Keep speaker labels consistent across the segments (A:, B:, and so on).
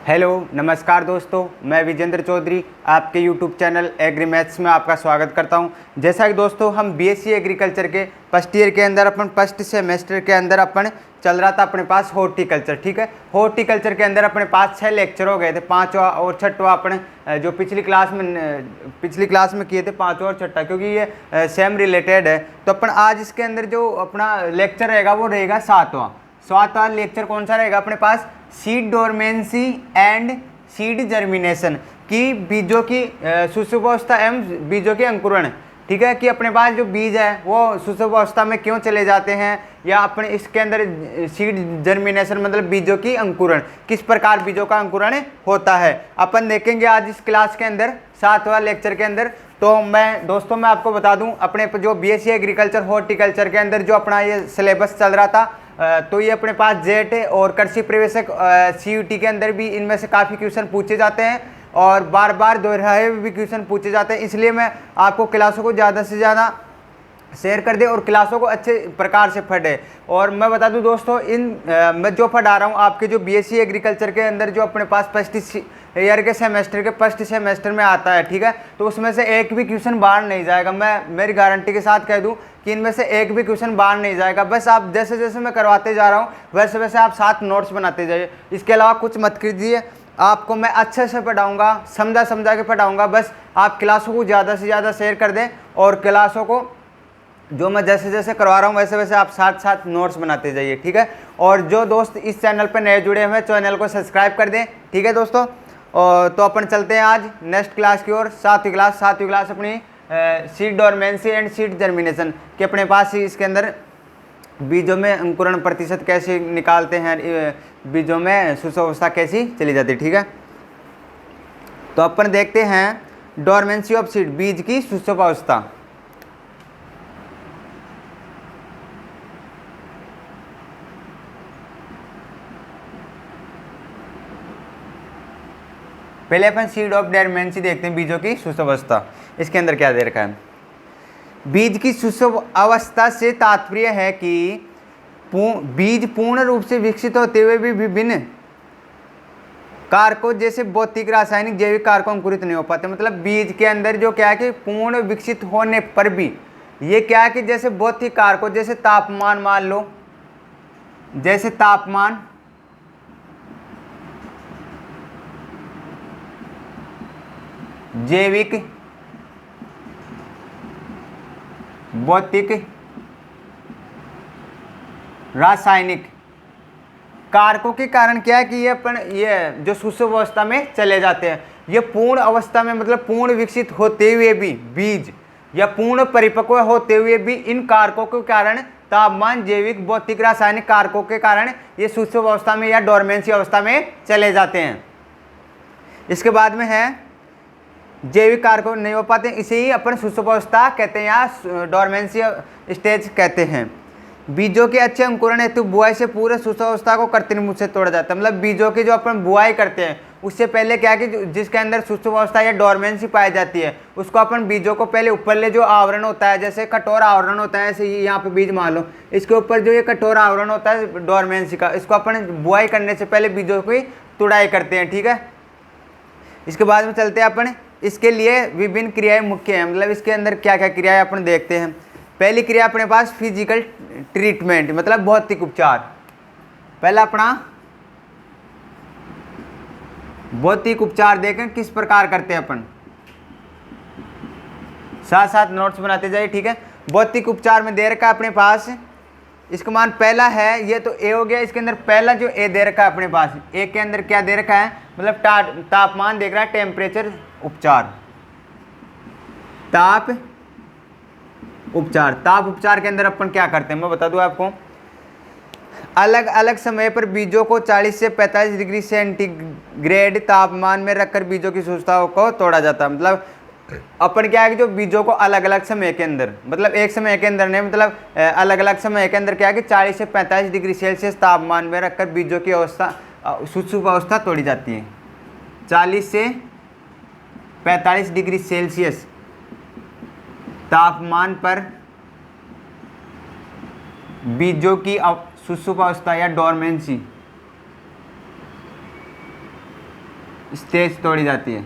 A: Hello नमस्कार दोस्तों, मैं विजेंद्र चौधरी आपके यूट्यूब चैनल एग्री मैथ्स में आपका स्वागत करता हूं। जैसा कि दोस्तों हम बीएससी एग्रीकल्चर के फर्स्ट ईयर के अंदर फर्स्ट सेमेस्टर के अंदर चल रहा था अपने पास हॉर्टिकल्चर। ठीक है, हॉर्टिकल्चर के अंदर अपने पास 6 लेक्चर हो गए थे, 5वां और 6वां अपने जो पिछली क्लास में किए थे 5वां और 6वां, क्योंकि ये सेम रिलेटेड है। तो अपन आज इसके अंदर जो अपना लेक्चर रहेगा वो रहेगा 7वां लेक्चर। कौन सा रहेगा अपने पास? Seed dormancy and seed germination की बीजों की सुषुप्तावस्था एवं बीजों के अंकुरण। ठीक है, कि अपने पास जो बीज है वो सुषुप्तावस्था में क्यों चले जाते हैं, या अपने इसके अंदर सीड जर्मिनेशन मतलब बीजों की अंकुरण, किस प्रकार बीजों का अंकुरण होता है, अपन देखेंगे आज इस क्लास के अंदर 7वां लेक्चर के अंदर। तो मैं आपको बता दूं, अपने जो बीएससी एग्रीकल्चर हॉर्टिकल्चर के अंदर जो अपना ये सिलेबस चल रहा था, तो ये अपने पास जेट और कृषि प्रवेशक सीयूटी के अंदर भी इनमें से काफ़ी क्वेश्चन पूछे जाते हैं और बार बार दोहराए भी क्वेश्चन पूछे जाते हैं। इसलिए मैं आपको क्लासों को ज़्यादा से ज़्यादा शेयर कर दे और क्लासों को अच्छे प्रकार से पढ़े। और मैं बता दूं दोस्तों, मैं जो पढ़ा रहा हूं आपके जो बीएससी एग्रीकल्चर के अंदर जो अपने पास फर्स्ट ईयर के फर्स्ट सेमेस्टर में आता है, ठीक है, तो उसमें से एक भी क्वेश्चन बाहर नहीं जाएगा। मैं मेरी गारंटी के साथ कह दूं कि इनमें से एक भी क्वेश्चन बाहर नहीं जाएगा। बस आप जैसे जैसे मैं करवाते जा रहा हूँ वैसे वैसे आप साथ नोट्स बनाते जाइए, इसके अलावा कुछ मत कीजिए। आपको मैं अच्छे से पढ़ाऊँगा, समझा के पढ़ाऊँगा। बस आप क्लासों को ज़्यादा से ज़्यादा शेयर कर दें और क्लासों को जो मैं जैसे जैसे करवा रहा हूँ वैसे वैसे आप साथ साथ नोट्स बनाते जाइए। ठीक है, और जो दोस्त इस चैनल पर नए जुड़े हुए हैं चैनल को सब्सक्राइब कर दें। ठीक है दोस्तों, और तो अपन चलते हैं आज नेक्स्ट क्लास की ओर। 7वीं क्लास अपनी seed dormancy and seed germination के अपने पास ही इसके अंदर बीजों में अंकुरण प्रतिशत कैसे निकालते हैं, बीजों में सुषुप्तावस्था कैसी चली जाती है। ठीक है, तो अपन देखते हैं डोरमेंसी ऑफ सीड, बीज की सुषुप्तावस्था। पहले अपन सीड ऑफ डोरमेंसी देखते हैं, बीजों की सुषुप्तावस्था। इसके अंदर क्या दे रखा है? बीज की सुषुप्तावस्था से तात्पर्य है कि बीज पूर्ण रूप से विकसित होते हुए भी विभिन्न कारकों जैसे भौतिक, रासायनिक, जैविक कारकों अंकुरित नहीं हो पाते। मतलब बीज के अंदर जो क्या है कि पूर्ण विकसित होने पर भी ये क्या है कि जैसे भौतिक कारकों जैसे तापमान, मान लो जैसे तापमान, जैविक, भौतिक, रासायनिक कारकों के कारण क्या है कि ये जो सुषुप्तावस्था में चले जाते हैं। ये पूर्ण अवस्था में मतलब पूर्ण विकसित होते हुए भी बीज या पूर्ण परिपक्व होते हुए भी इन कारकों के कारण, तापमान, जैविक, भौतिक, रासायनिक कारकों के कारण ये सुषुप्तावस्था में या डोरमेंसी अवस्था में चले जाते हैं। इसके बाद में है जैविक कारकों नहीं हो पाते, इसे ही अपन सुषुप्तावस्था कहते हैं या डोरमेंसी स्टेज कहते हैं। बीजों के अच्छे अंकुरण हेतु बुआई से पूरे सुषुप्तावस्था को कृत्रिम रूप से तोड़ा जाता है। मतलब बीजों की जो अपन बुआई करते हैं उससे पहले क्या है कि जिसके अंदर सुषुप्तावस्था या डोरमेंसी पाई जाती है उसको अपन बीजों को पहले ऊपरले जो आवरण होता है, जैसे कठोर आवरण होता है, ऐसे यहाँ पे बीज मान लो, इसके ऊपर जो ये कठोर आवरण होता है डोरमेंसी का, इसको अपन बुआई करने से पहले बीजों की तुड़ाई करते हैं। ठीक है, इसके बाद में चलते हैं अपन, इसके लिए विभिन्न क्रियाएं मुख्य हैं। मतलब इसके अंदर क्या क्या क्रियाएं अपन देखते हैं। पहली क्रिया अपने पास फिजिकल ट्रीटमेंट मतलब भौतिक उपचार। पहला अपना भौतिक उपचार देखें किस प्रकार करते हैं अपन, साथ साथ नोट्स बनाते जाइए। ठीक है, भौतिक उपचार में दे रखा है अपने पास, इसका मान पहला है, ये तो ए हो गया। इसके अंदर पहला जो ए दे रखा है अपने पास, ए के अंदर क्या दे रखा है, मतलब तापमान देख रहा है, टेम्परेचर उपचार, ताप उपचार के अंदर अपन क्या करते हैं मैं बता दूं आपको। अलग अलग समय पर बीजों को 40 से 45 डिग्री सेंटीग्रेड तापमान में रखकर बीजों की सुषुप्तावस्था को तोड़ा जाता है। मतलब अपन क्या है कि जो बीजों को अलग अलग समय के अंदर, मतलब एक समय के अंदर नहीं, मतलब अलग अलग समय के अंदर क्या है कि 40 से 45 डिग्री सेल्सियस तापमान में रखकर बीजों की सुषुप्तावस्था तोड़ी जाती है। 40 से 45 डिग्री सेल्सियस तापमान पर बीजों की सुषुप्तावस्था या डोरमेंसी स्टेज तोड़ी जाती है,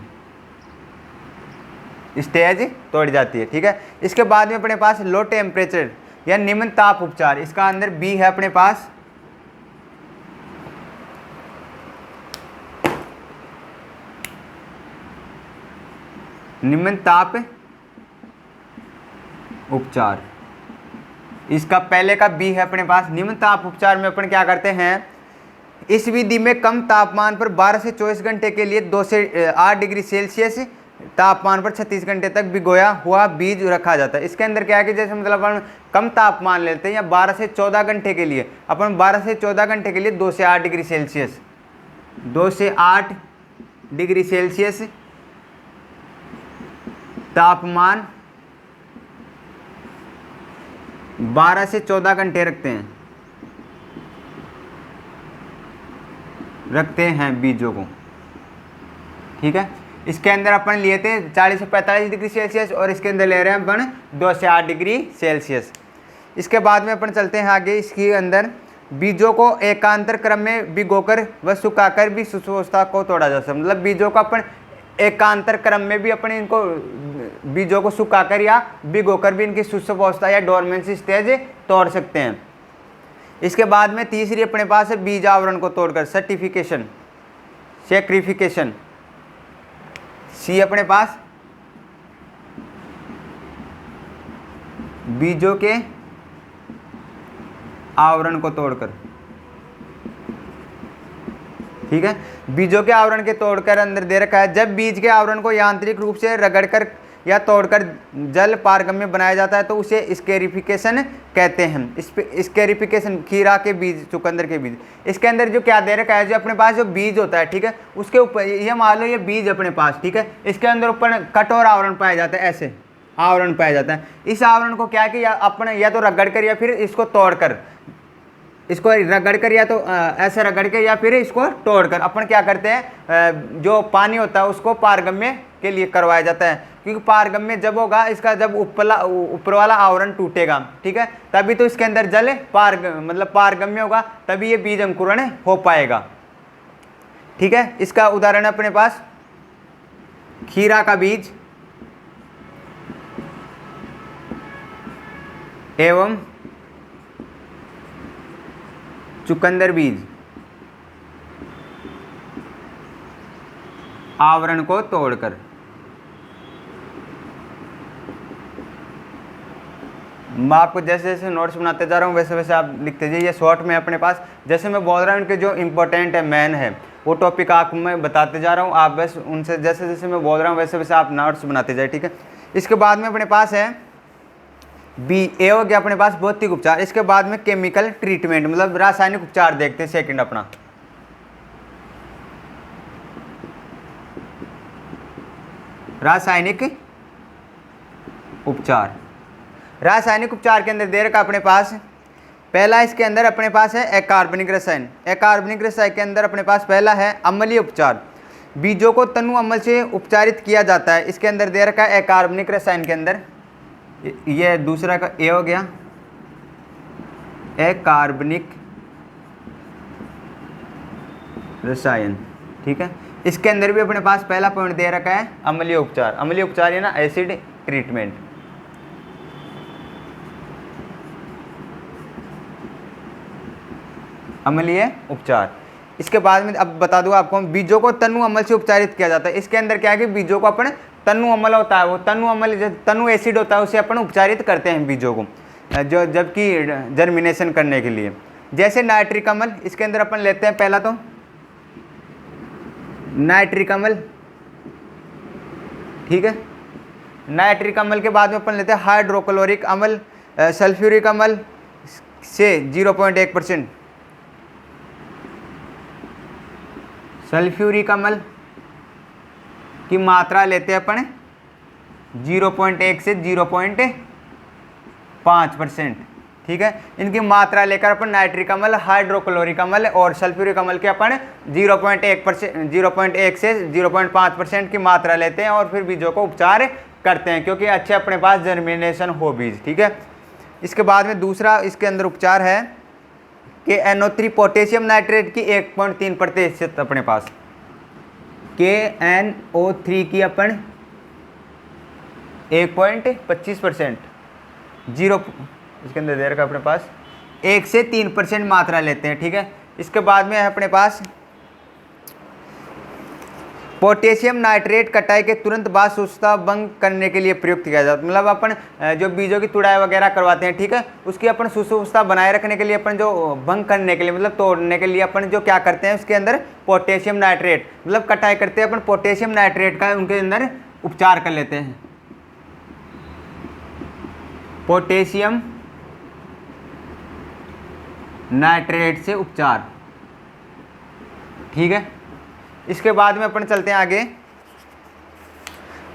A: स्टेज तोड़ी जाती है। ठीक है, इसके बाद में अपने पास लो टेम्परेचर या निम्न ताप उपचार, इसका अंदर बी है अपने पास। निम्न ताप उपचार, इसका पहले का बी है अपने पास। निम्न ताप उपचार में अपन क्या करते हैं, इस विधि में कम तापमान पर 12 से 24 घंटे के लिए 2 से 8 डिग्री सेल्सियस तापमान पर 36 घंटे तक भिगोया हुआ बीज रखा जाता है। इसके अंदर क्या है कि जैसे मतलब अपन कम तापमान लेते हैं या 12 से 14 घंटे के लिए, अपन 12 से 14 घंटे के लिए 2 से 8 डिग्री सेल्सियस 2 से 8 डिग्री सेल्सियस तापमान 12 से 14 घंटे रखते हैं बीजों को। ठीक है, इसके अंदर अपन लिए थे 40 से 45 डिग्री सेल्सियस और इसके अंदर ले रहे हैं अपन 2 से 8 डिग्री सेल्सियस। इसके बाद में अपन चलते हैं आगे। इसके अंदर बीजों को एकांतर क्रम में भिगोकर व सुखाकर भी शुष्कावस्था को तोड़ा जा सकता है। मतलब बीजों को अपन एकांतर क्रम में भी अपन इनको बीजों को सुखाकर या भिगोकर भी इनकी शुष्कावस्था या डोरमेंसी स्टेज तोड़ सकते हैं। इसके बाद में तीसरी अपने पास है बीज आवरण को तोड़कर सर्टिफिकेशन, सेक्रिफिकेशन। सी अपने पास बीजों के आवरण को तोड़कर। ठीक है, बीजों के आवरण के तोड़कर अंदर दे रखा है, जब बीज के आवरण को यांत्रिक रूप से रगड़कर या तोड़कर जल पारगम्य बनाया जाता है तो उसे स्केरिफिकेशन कहते हैं। स्केरिफिकेशन, खीरा के बीज, चुकंदर के बीज, इसके अंदर जो क्या दे रखा है, जो अपने पास जो बीज होता है, ठीक है, उसके ऊपर ये मान लो ये बीज अपने पास, ठीक है, इसके अंदर ऊपर कठोर आवरण पाया जाता है, ऐसे आवरण पाया जाता है। इस आवरण को क्या है कि या तो रगड़ कर या फिर इसको तोड़कर, इसको रगड़ कर या तो ऐसे रगड़ के या फिर इसको तोड़कर अपन क्या करते हैं, जो पानी होता है उसको पारगम्य के लिए करवाया जाता है। क्योंकि पारगम्य जब होगा, इसका जब ऊपर वाला आवरण टूटेगा, ठीक है, तभी तो इसके अंदर जल मतलब पारगम्य होगा, तभी ये बीज अंकुरण हो पाएगा। ठीक है, इसका उदाहरण है अपने पास खीरा का बीज एवं चुकंदर बीज आवरण को तोड़कर। मैं आपको जैसे जैसे नोट्स बनाते जा रहा हूँ वैसे वैसे आप लिखते जाइए। शॉर्ट में अपने पास जैसे मैं बोल रहा हूँ, इनके जो इंपॉर्टेंट है, मेन है, वो टॉपिक आपको मैं बताते जा रहा हूँ। आप बस उनसे जैसे जैसे मैं बोल रहा हूँ वैसे वैसे आप नोट्स बनाते जाए। ठीक है, इसके बाद में अपने पास है बी ए हो गया अपने पास भौतिक उपचार। इसके बाद में केमिकल ट्रीटमेंट, मतलब रासायनिक उपचार देखते हैं। सेकंड अपना रासायनिक उपचार। रासायनिक उपचार के अंदर दे रखा अपने पास पहला, इसके अंदर अपने पास है अकार्बनिक रसायन। अकार्बनिक रसायन के अंदर अपने पास पहला है अम्लीय उपचार। बीजों को तनु अम्ल से उपचारित किया जाता है। इसके अंदर दे रखा है अकार्बनिक रसायन के अंदर, ये दूसरा का ए हो गया अकार्बनिक रसायन। ठीक है, इसके अंदर भी अपने पास पहला पॉइंट दे रखा है अम्लीय उपचार। अम्लीय उपचार है ना, एसिड ट्रीटमेंट। अम्लीय उपचार। इसके बाद में अब बता दूं आपको, बीजों को तनु अम्ल से उपचारित किया जाता है। इसके अंदर क्या है कि बीजों को अपन तनु अम्ल होता है, वो तनु अम्ल तनु एसिड होता है, उसे अपन उपचारित करते हैं बीजों को, जो जबकि जर्मिनेशन करने के लिए। जैसे नाइट्रिक अम्ल, इसके अंदर अपन लेते हैं पहला तो नाइट्रिक अम्ल। ठीक है, नाइट्रिक अम्ल के बाद में अपन लेते हैं हाइड्रोक्लोरिक अम्ल, सल्फ्यूरिक अम्ल से 0.1%। सल्फ्यूरिक अम्ल की मात्रा लेते हैं अपन 0.1 से 0.5%। ठीक है, इनकी मात्रा लेकर अपन नाइट्रिक अम्ल, हाइड्रोक्लोरिक अम्ल और सल्फ्यूरिक अम्ल के अपन 0.1 से 0.5% की मात्रा लेते हैं और फिर बीजों को उपचार करते हैं, क्योंकि अच्छे अपने पास जर्मिनेशन हो बीज। ठीक है, इसके बाद में दूसरा इसके अंदर उपचार है कि NO3 पोटेशियम नाइट्रेट की 1.3% अपने पास KNO3 की अपन 1.25%, जीरो, इसके अंदर दे रखा अपने पास 1 से 3% मात्रा लेते हैं, ठीक है। इसके बाद में है अपने पास पोटेशियम नाइट्रेट कटाई के तुरंत बाद शुष्कता भंग करने के लिए प्रयुक्त किया जाता है। मतलब अपन जो बीजों की तुड़ाई वगैरह करवाते हैं, ठीक है, उसकी अपन शुष्कता बनाए रखने के लिए, अपन जो भंग करने के लिए मतलब तोड़ने के लिए अपन जो क्या करते हैं उसके अंदर पोटेशियम नाइट्रेट मतलब कटाई करते हैं अपन, पोटेशियम नाइट्रेट का उनके अंदर उपचार कर लेते हैं। पोटेशियम नाइट्रेट से उपचार, ठीक है। इसके बाद में अपन चलते हैं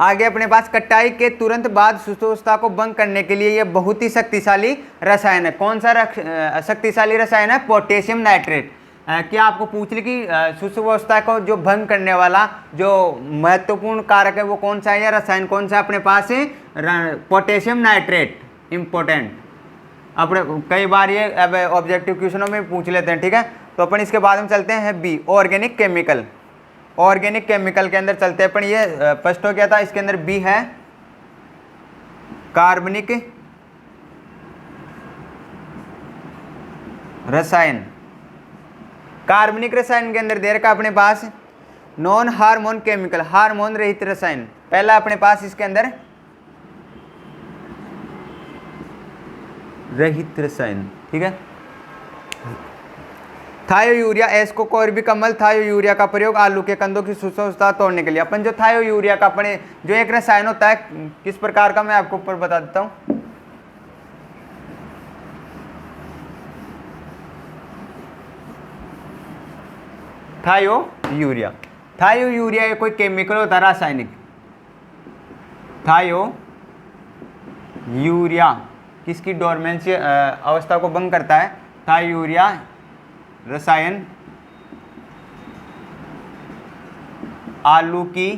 A: आगे अपने पास कटाई के तुरंत बाद शुष्कता को भंग करने के लिए यह बहुत ही शक्तिशाली रसायन है। कौन सा शक्तिशाली रसायन है? Potassium nitrate. क्या आपको पूछ ली कि शुष्कावस्था को जो भंग करने वाला जो महत्वपूर्ण कारक है वो कौन सा है या रसायन कौन सा अपने पास है? Potassium nitrate important. अपने कई बार ये अब ऑब्जेक्टिव क्वेश्चनों में पूछ लेते हैं, ठीक है। तो अपन इसके बाद में चलते हैं B, organic chemical. Organic chemical के अंदर चलते हैं अपन, ये फर्स्ट हो गया था, इसके अंदर बी है कार्बनिक रसायन। कार्बनिक रसायन के अंदर दे रखा अपने पास नॉन हार्मोन केमिकल, हार्मोन रहित रसायन। पहला अपने पास इसके अंदर रहित रसायन, ठीक है। थायो यूरिया, एस्कोकॉर्बिक अम्ल थायो यूरिया का प्रयोग आलू के कंदों की शुष्कावस्था तोड़ने के लिए। अपन जो थायो यूरिया का अपने जो एक रसायन होता है किस प्रकार का, मैं आपको ऊपर बता देता हूं। थायो यूरिया, थायो यूरिया ये कोई केमिकल होता है रासायनिक। थायो यूरिया किसकी डोरमेंसी अवस्था को भंग करता है? थायो यूरिया रसायन आलू की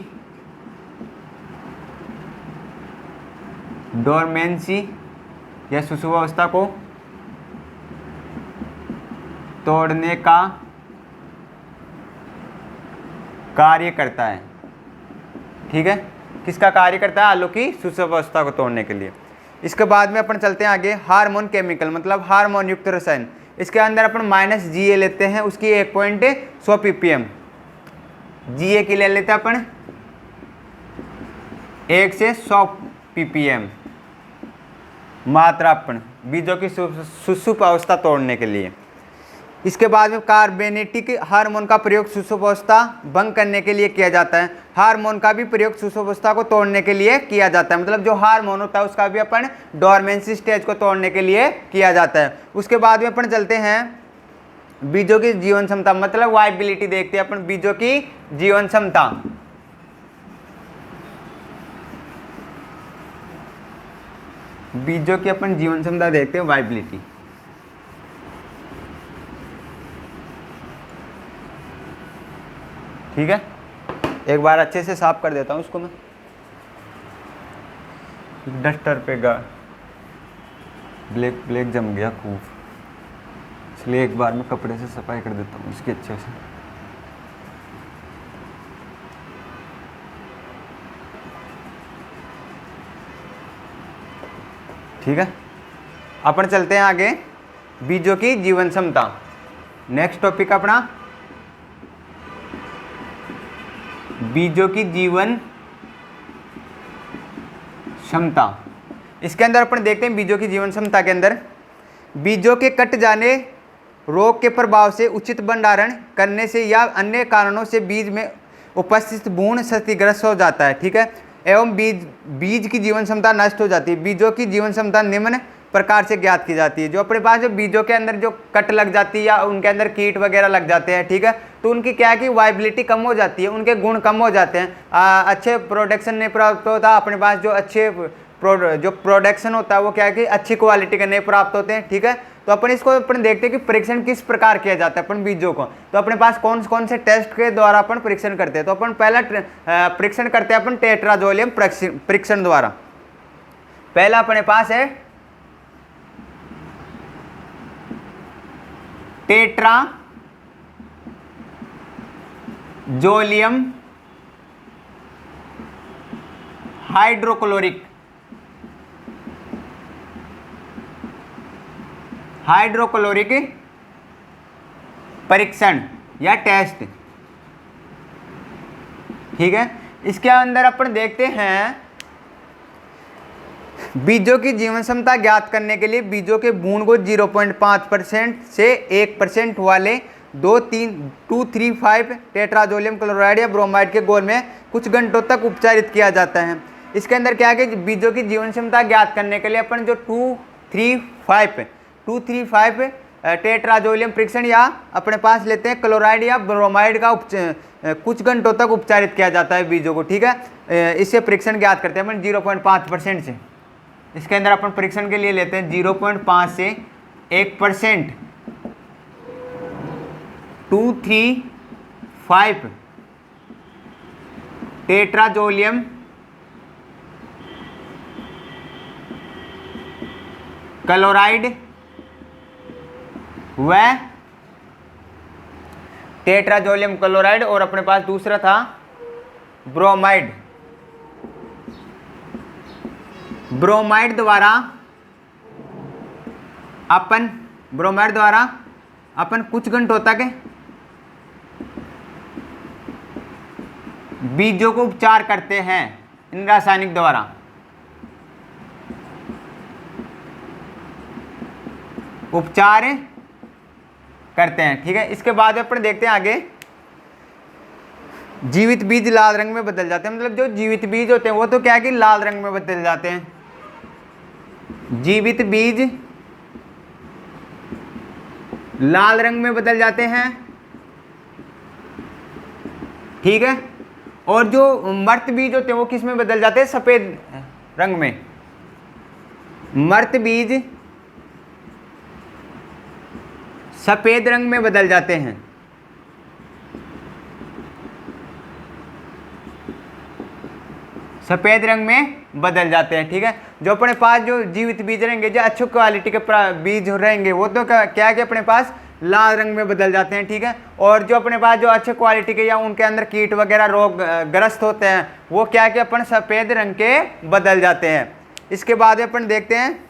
A: डोरमेंसी या शुष्कावस्था को तोड़ने का कार्य करता है, ठीक है। किसका कार्य करता है? आलू की शुष्कावस्था को तोड़ने के लिए। इसके बाद में अपन चलते हैं आगे, हार्मोन केमिकल मतलब हार्मोन युक्त रसायन। इसके अंदर अपन -GA लेते हैं, उसकी 1.100 ppm GA की ले लेते हैं अपन 1 से 100 ppm मात्रा अपन बीजों की शुष्कावस्था तोड़ने के लिए। इसके बाद में कार्बोनेटिक हार्मोन का प्रयोग शुष्कावस्था भंग करने के लिए किया जाता है। हार्मोन का भी प्रयोग शुष्कावस्था को तोड़ने के लिए किया जाता है, मतलब जो हार्मोन होता है उसका भी अपन डोरमेंसी स्टेज को तोड़ने के लिए किया जाता है। उसके बाद में अपन चलते हैं बीजों की जीवन क्षमता मतलब वाइबिलिटी देखते हैं अपन, बीजों की जीवन क्षमता। बीजों की अपन जीवन क्षमता देखते हैं, वाइबिलिटी। ठीक है, एक बार अच्छे से साफ कर देता हूँ उसको मैं, डस्टर पे ब्लैक ब्लैक जम गया खूब, इसलिए एक बार मैं कपड़े से सफाई कर देता हूँ इसकी अच्छे से। ठीक है, अपन चलते हैं आगे, बीजों की जीवन क्षमता। नेक्स्ट टॉपिक अपना बीजों की जीवन क्षमता। इसके अंदर अपन देखते हैं बीजों की जीवन क्षमता के अंदर बीजों के कट जाने, रोग के प्रभाव से, उचित भंडारण करने से या अन्य कारणों से बीज में उपस्थित भ्रूण क्षतिग्रस्त हो जाता है। ठीक है, एवं बीज की जीवन क्षमता नष्ट हो जाती है। बीजों की जीवन क्षमता निम्न प्रकार से ज्ञात की जाती है। जो अपने पास जो बीजों के अंदर जो कट लग जाती है या उनके अंदर कीट वगैरह लग जाते हैं, ठीक है, तो उनकी क्या है कि वाइबिलिटी कम हो जाती है, उनके गुण कम हो जाते हैं, अच्छे प्रोडक्शन नहीं प्राप्त होता। अपने पास जो अच्छे जो प्रोडक्शन होता है वो क्या है कि अच्छी क्वालिटी के नहीं प्राप्त होते हैं। ठीक है, तो अपन इसको अपन देखते हैं कि परीक्षण किस प्रकार किया जाता है अपन बीजों को। तो अपने पास कौन कौन से टेस्ट के द्वारा अपन परीक्षण करते हैं। तो अपन पहला परीक्षण करते हैं अपन टेट्राजोलियम परीक्षण द्वारा। पहला अपने पास है टेट्राजोलियम हाइड्रोक्लोरिक परीक्षण या टेस्ट। ठीक है, इसके अंदर अपन देखते हैं बीजों की जीवन क्षमता ज्ञात करने के लिए बीजों के भ्रूण को 0.5% से 1% वाले 2,3,5 टेट्राजोलियम क्लोराइड या ब्रोमाइड के घोल में कुछ घंटों तक उपचारित किया जाता है। इसके अंदर क्या है कि बीजों की जीवन क्षमता ज्ञात करने के लिए अपन जो 235 टेट्राजोलियम परीक्षण या अपने पास लेते हैं क्लोराइड या ब्रोमाइड का कुछ घंटों तक उपचारित किया जाता है बीजों को। ठीक है, इससे परीक्षण ज्ञात करते हैं अपन 0.5% से। इसके अंदर अपन परीक्षण के लिए लेते हैं 0.5 से 1% 235 टेट्राजोलियम क्लोराइड व टेट्राजोलियम क्लोराइड और अपने पास दूसरा था ब्रोमाइड द्वारा अपन कुछ घंटों तक बीजों को उपचार करते हैं इन रासायनिक द्वारा। उपचार करते हैं। ठीक है, इसके बाद अपन देखते हैं आगे जीवित बीज लाल रंग में बदल जाते हैं। मतलब जो जीवित बीज होते हैं वो तो क्या है कि लाल रंग में बदल जाते हैं। जीवित बीज लाल रंग में बदल जाते हैं। ठीक है, और जो मर्त बीज होते हैं वो किस में बदल जाते हैं? सफेद रंग में। मर्त बीज सफेद रंग में बदल जाते हैं। सफेद रंग में बदल जाते हैं। ठीक है, जो अपने पास जो जीवित बीज रहेंगे, जो अच्छी क्वालिटी के बीज रहेंगे, वो तो क्या है कि अपने पास लाल रंग में बदल जाते हैं। ठीक है, और जो अपने पास जो अच्छे क्वालिटी के या उनके अंदर कीट वगैरह रोग ग्रस्त होते हैं वो क्या है कि अपन सफेद रंग के बदल जाते हैं। इसके बाद अपन देखते हैं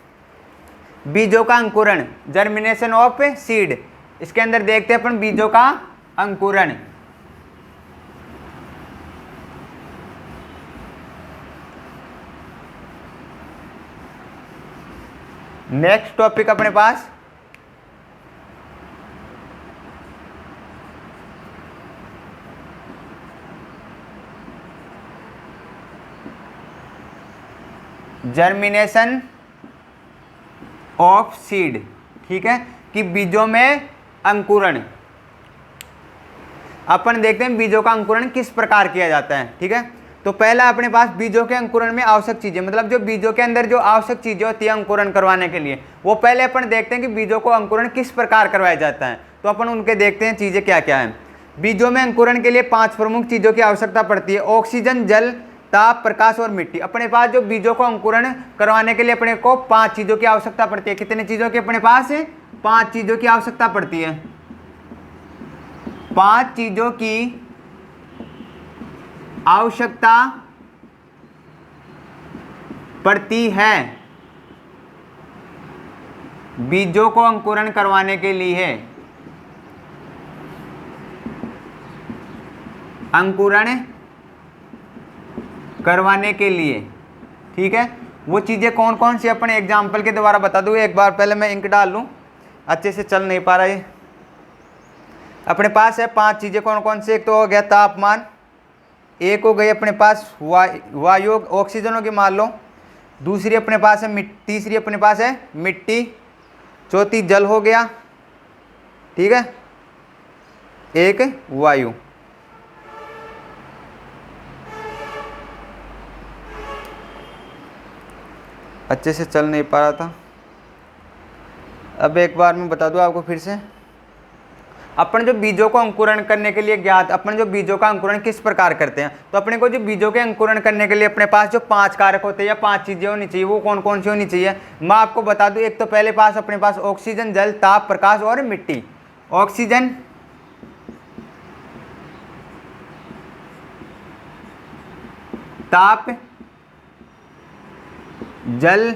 A: बीजों का अंकुरण, जर्मिनेशन ऑफ सीड। इसके अंदर देखते हैं अपन बीजों का अंकुरण। नेक्स्ट टॉपिक अपने पास जर्मिनेशन ऑफ सीड। ठीक है, कि बीजों में अंकुरण। अपन देखते हैं बीजों का अंकुरण किस प्रकार किया जाता है। ठीक है, तो पहला अपने पास बीजों के अंकुरण में आवश्यक चीजें, मतलब जो बीजों के अंदर जो आवश्यक चीजें होती है अंकुरण करवाने के लिए, वो पहले अपन देखते हैं कि बीजों को अंकुरण किस प्रकार करवाया जाता है। तो अपन उनके देखते हैं चीजें क्या क्या है। बीजों में अंकुरण के लिए 5 प्रमुख चीजों की आवश्यकता पड़ती है। ऑक्सीजन, जल, ताप, प्रकाश और मिट्टी। अपने पास जो बीजों को अंकुरण करवाने के लिए अपने को 5 चीजों की आवश्यकता पड़ती है। कितने चीजों की अपने पास? 5 चीजों की आवश्यकता पड़ती है। 5 चीजों की आवश्यकता पड़ती है बीजों को अंकुरण करवाने के लिए। अंकुरण करवाने के लिए। ठीक है, वो चीजें कौन कौन सी अपने एग्जाम्पल के द्वारा बता दूं। एक बार पहले मैं इंक डाल लूं, अच्छे से चल नहीं पा रहा है। अपने पास है 5 चीजें कौन कौन सी। एक तो हो गया तापमान, एक हो गई अपने पास वायु ऑक्सीजन होगी मान लो, दूसरी अपने पास है तीसरी अपने पास है मिट्टी, चौथी जल हो गया। ठीक है, एक वायु। अच्छे से चल नहीं पा रहा था। अब एक बार मैं बता दूं आपको फिर से। अपन जो बीजों को अंकुरण करने के लिए ज्ञात, अपन जो बीजों का अंकुरण किस प्रकार करते हैं, तो अपने को जो बीजों के अंकुरण करने के लिए अपने पास जो 5 कारक होते हैं या 5 चीजें होनी चाहिए, वो कौन कौन सी होनी चाहिए मैं आपको बता दूं। एक तो पहले पास अपने पास ऑक्सीजन, जल, ताप, प्रकाश और मिट्टी। ऑक्सीजन, ताप, जल,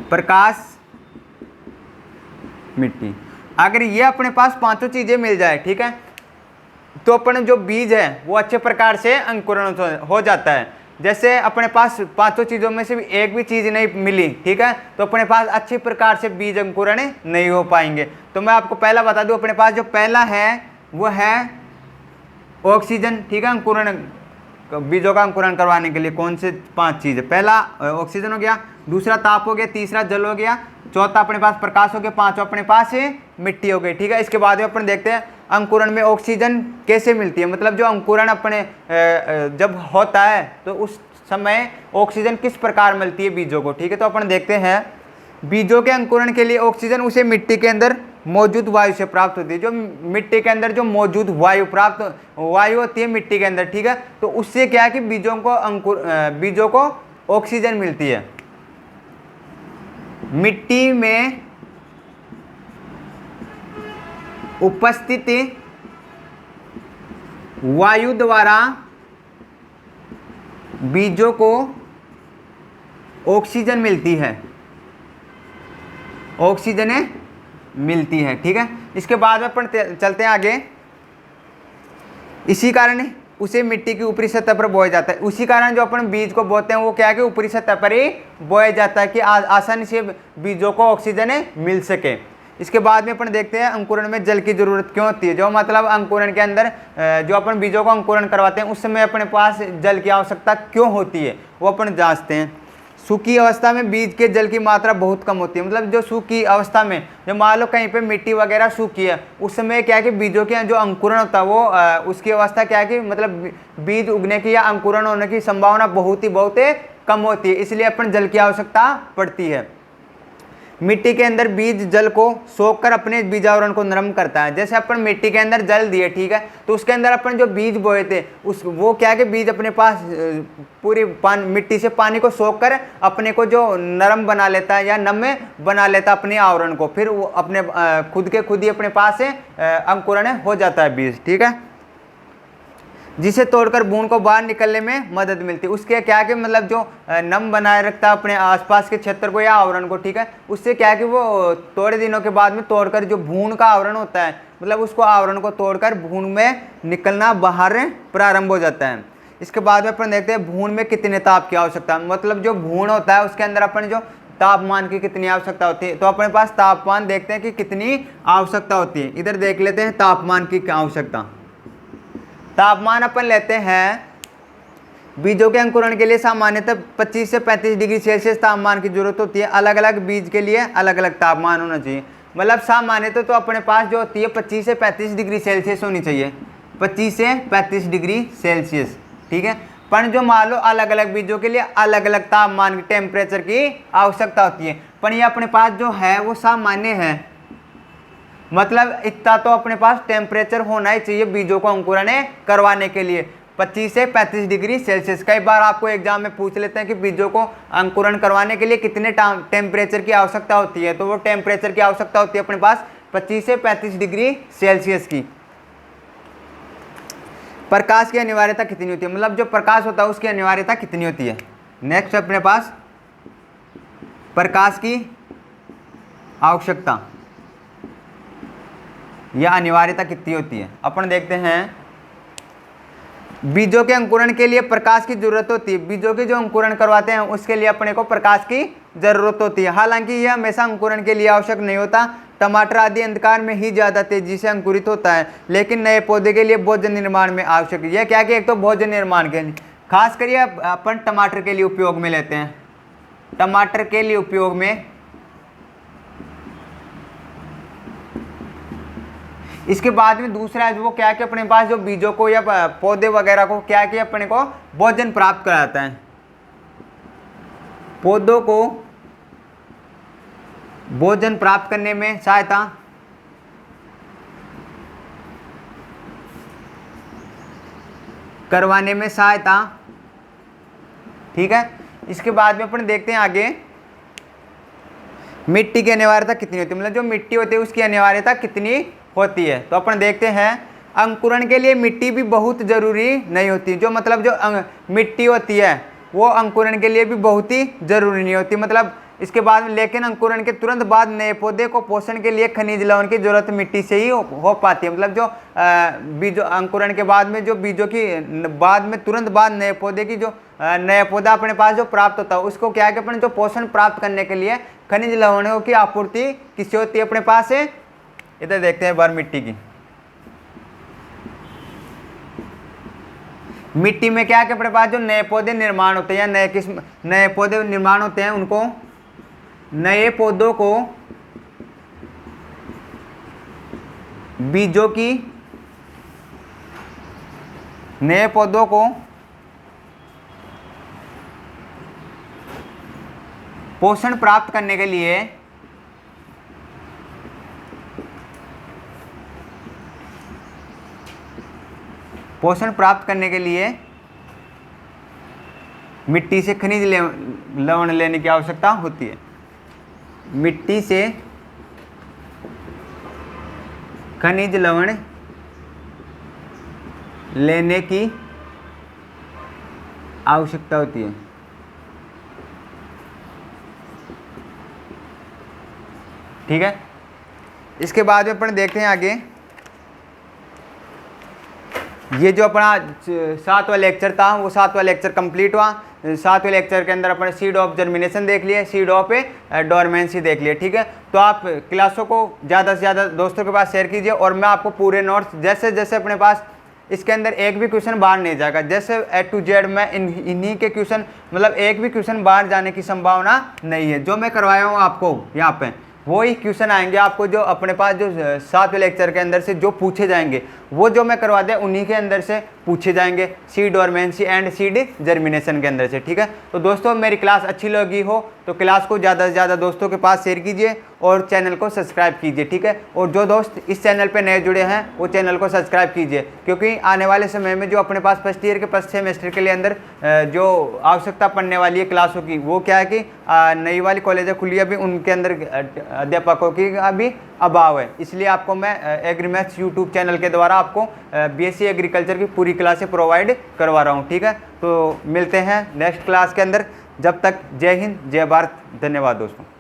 A: प्रकाश, मिट्टी। अगर ये अपने पास पांचों चीजें मिल जाए, ठीक है, तो अपन जो बीज है वो अच्छे प्रकार से अंकुरण हो जाता है। जैसे अपने पास पांचों चीजों में से भी एक भी चीज नहीं मिली, ठीक है, तो अपने पास अच्छी प्रकार से बीज अंकुरण नहीं हो पाएंगे। तो मैं आपको पहला बता दूं, अपने पास जो पहला है वो है ऑक्सीजन, ठीक है। अंकुरण, बीजों का अंकुरण करवाने के लिए कौन से 5 चीज है? पहला ऑक्सीजन हो गया, दूसरा ताप हो गया, तीसरा जल हो गया, चौथा अपने पास प्रकाश हो गया, पांचवा अपने पास मिट्टी हो गई, ठीक है। इसके बाद में अपन देखते हैं अंकुरण में ऑक्सीजन कैसे मिलती है, मतलब जो अंकुरण अपने जब होता है तो उस समय ऑक्सीजन किस प्रकार मिलती है बीजों को, ठीक है। तो अपन देखते हैं बीजों के अंकुरण के लिए ऑक्सीजन उसे मिट्टी के अंदर मौजूद वायु से प्राप्त होती है। जो मिट्टी के अंदर जो मौजूद वायु होती है मिट्टी के अंदर, ठीक है, तो उससे क्या है कि बीजों को ऑक्सीजन मिलती है। मिट्टी में उपस्थित वायु द्वारा बीजों को ऑक्सीजन मिलती है, ऑक्सीजन मिलती है, ठीक है। इसके बाद में अपन चलते हैं आगे। इसी कारण उसे मिट्टी की ऊपरी सतह पर बोया जाता है। उसी कारण जो अपन बीज को बोते हैं वो क्या है कि ऊपरी सतह पर ही बोया जाता है कि आसानी से बीजों को ऑक्सीजन मिल सके। इसके बाद में अपन देखते हैं अंकुरण में जल की जरूरत क्यों होती है। जो मतलब अंकुरण के अंदर जो अपन बीजों को अंकुरण करवाते हैं उस समय अपने पास जल की आवश्यकता क्यों होती है वो अपन जांचते हैं। सूखी अवस्था में बीज के जल की मात्रा बहुत कम होती है। मतलब जो सूखी अवस्था में, जो मान लो कहीं पे मिट्टी वगैरह सूखी है, उस समय क्या है कि बीजों के जो अंकुरण होता है वो उसकी अवस्था क्या है कि मतलब बीज उगने की या अंकुरण होने की संभावना बहुत कम होती है, इसलिए अपन जल की आवश्यकता पड़ती है। मिट्टी के अंदर बीज जल को सोखकर अपने बीजावरण को नरम करता है। जैसे अपन मिट्टी के अंदर जल दिए, ठीक है, तो उसके अंदर अपन जो बीज बोए थे वो क्या है कि बीज अपने पास पूरी मिट्टी से पानी को सोखकर अपने को जो नरम बना लेता है या नम बना लेता है अपने आवरण को, फिर वो अपने खुद ही अपने पास से अंकुरण हो जाता है बीज, ठीक है, जिसे तोड़कर बूंद को बाहर निकलने में मदद मिलती है। उसके क्या है कि मतलब जो नम बनाए रखता है अपने आसपास के क्षेत्र को या आवरण को, ठीक है, उससे क्या है कि वो थोड़े दिनों के बाद में तोड़कर जो भून का आवरण होता है, मतलब उसको आवरण को तोड़कर भून में निकलना बाहर प्रारंभ हो जाता है। इसके बाद में अपन देखते हैं भून में कितने ताप की आवश्यकता, मतलब जो भून होता है उसके अंदर अपन जो तापमान की कितनी आवश्यकता होती है। तो अपने पास तापमान देखते हैं कि कितनी आवश्यकता होती है। इधर देख लेते हैं तापमान की आवश्यकता। तापमान अपन लेते हैं बीजों के अंकुरण के लिए सामान्यतः 25 से 35 डिग्री सेल्सियस तापमान की जरूरत होती है। अलग अलग बीज के लिए अलग अलग तापमान होना चाहिए। मतलब सामान्यतः तो अपने पास जो होती है 25 से 35 डिग्री सेल्सियस होनी चाहिए, 25 से 35 डिग्री सेल्सियस, ठीक है। पर जो मान लो अलग अलग बीजों के लिए अलग अलग तापमान की टेम्परेचर की आवश्यकता होती है, पर ये अपने पास जो है वो सामान्य है। मतलब इतना तो अपने पास टेम्परेचर होना ही चाहिए बीजों को अंकुरण करवाने के लिए, 25 से 35 डिग्री सेल्सियस। कई बार आपको एग्जाम में पूछ लेते हैं कि बीजों को अंकुरण करवाने के लिए कितने टेम्परेचर की आवश्यकता होती है, तो वो टेम्परेचर की आवश्यकता होती है अपने पास 25 से 35 डिग्री सेल्सियस की। प्रकाश की अनिवार्यता कितनी होती है, मतलब जो प्रकाश होता है उसकी अनिवार्यता कितनी होती है। नेक्स्ट अपने पास प्रकाश की आवश्यकता या अनिवार्यता कितनी होती है। अपन देखते हैं बीजों के अंकुरण के लिए प्रकाश की जरूरत होती है। बीजों के जो अंकुरण करवाते हैं उसके लिए अपने को प्रकाश की जरूरत होती है। हालांकि यह हमेशा अंकुरण के लिए आवश्यक नहीं होता। टमाटर आदि अंधकार में ही ज्यादा तेजी से अंकुरित होता है, लेकिन नए पौधे के लिए भोजन निर्माण में आवश्यक है। यह क्या कि एक तो भोजन निर्माण के लिए खास करिए अपन टमाटर के लिए उपयोग में लेते हैं। टमाटर के लिए उपयोग में, इसके बाद में दूसरा है वो क्या है कि अपने पास जो बीजों को या पौधे वगैरह को क्या है कि अपने को भोजन प्राप्त कराता है। पौधों को भोजन प्राप्त करने में सहायता करवाने में सहायता, ठीक है। इसके बाद में अपन देखते हैं आगे मिट्टी की अनिवार्यता कितनी होती है, मतलब जो मिट्टी होती है उसकी अनिवार्यता कितनी होती है। तो अपन देखते हैं अंकुरण के लिए मिट्टी भी बहुत जरूरी नहीं होती। जो मतलब जो मिट्टी होती है वो अंकुरण के लिए भी बहुत ही जरूरी नहीं होती। मतलब इसके बाद में, लेकिन अंकुरण के तुरंत बाद नए पौधे को पोषण के लिए खनिज लवण की जरूरत मिट्टी से ही हो पाती है। मतलब जो बीज अंकुरण के बाद में जो बीजों की बाद में तुरंत बाद नए पौधे की जो नया पौधा अपने पास जो प्राप्त होता है, उसको क्या है कि अपने जो पोषण प्राप्त करने के लिए खनिज लवणों की आपूर्ति किससे होती है? अपने पास है। इधर देखते हैं एक बार मिट्टी की। मिट्टी में क्या है कि अपने पास जो नए पौधे निर्माण होते हैं या नए पौधे निर्माण होते हैं, उनको नए पौधों को बीजों की नए पौधों को पोषण प्राप्त करने के लिए मिट्टी से खनिज लवण लेने की आवश्यकता होती है। मिट्टी से खनिज लवण लेने की आवश्यकता होती है। ठीक है, इसके बाद में अपन देखते हैं आगे। ये जो अपना 7वां लेक्चर था, वो 7वां लेक्चर कंप्लीट हुआ। 7वें लेक्चर के अंदर अपन सीड ऑफ जर्मिनेशन देख लिए, सीड ऑफ डोरमेंसी देख लिए। ठीक है, तो आप क्लासों को ज़्यादा से ज़्यादा दोस्तों के पास शेयर कीजिए, और मैं आपको पूरे नोट्स जैसे जैसे अपने पास इसके अंदर एक भी क्वेश्चन बाहर नहीं जाएगा, जैसे A to Z मैं इन्हीं के क्वेश्चन, मतलब एक भी क्वेश्चन बाहर जाने की संभावना नहीं है। जो मैं करवाया हूँ आपको यहाँ पे, वही क्वेश्चन आएंगे आपको, जो अपने पास जो 7वें लेक्चर के अंदर से जो पूछे जाएंगे, वो जो मैं करवा दिया उन्हीं के अंदर से पूछे जाएंगे, seed dormancy and seed germination के अंदर से। ठीक है, तो दोस्तों मेरी क्लास अच्छी लगी हो तो क्लास को ज़्यादा से ज़्यादा दोस्तों के पास शेयर कीजिए और चैनल को सब्सक्राइब कीजिए। ठीक है, और जो दोस्त इस चैनल पे नए जुड़े हैं वो चैनल को सब्सक्राइब कीजिए, क्योंकि आने वाले समय में जो अपने पास फर्स्ट ईयर के फर्स्ट सेमेस्टर के लिए अंदर जो आवश्यकता पड़ने वाली है क्लासों की, वो क्या है कि नई वाली कॉलेजें खुली अभी, उनके अंदर अध्यापकों की अभी अभाव है। इसलिए आपको मैं एग्रीमैथ्स यूट्यूब चैनल के द्वारा आपको बीएससी एग्रीकल्चर की पूरी क्लासें प्रोवाइड करवा रहा हूँ। ठीक है, तो मिलते हैं नेक्स्ट क्लास के अंदर। जब तक जय हिंद, जय भारत, धन्यवाद दोस्तों।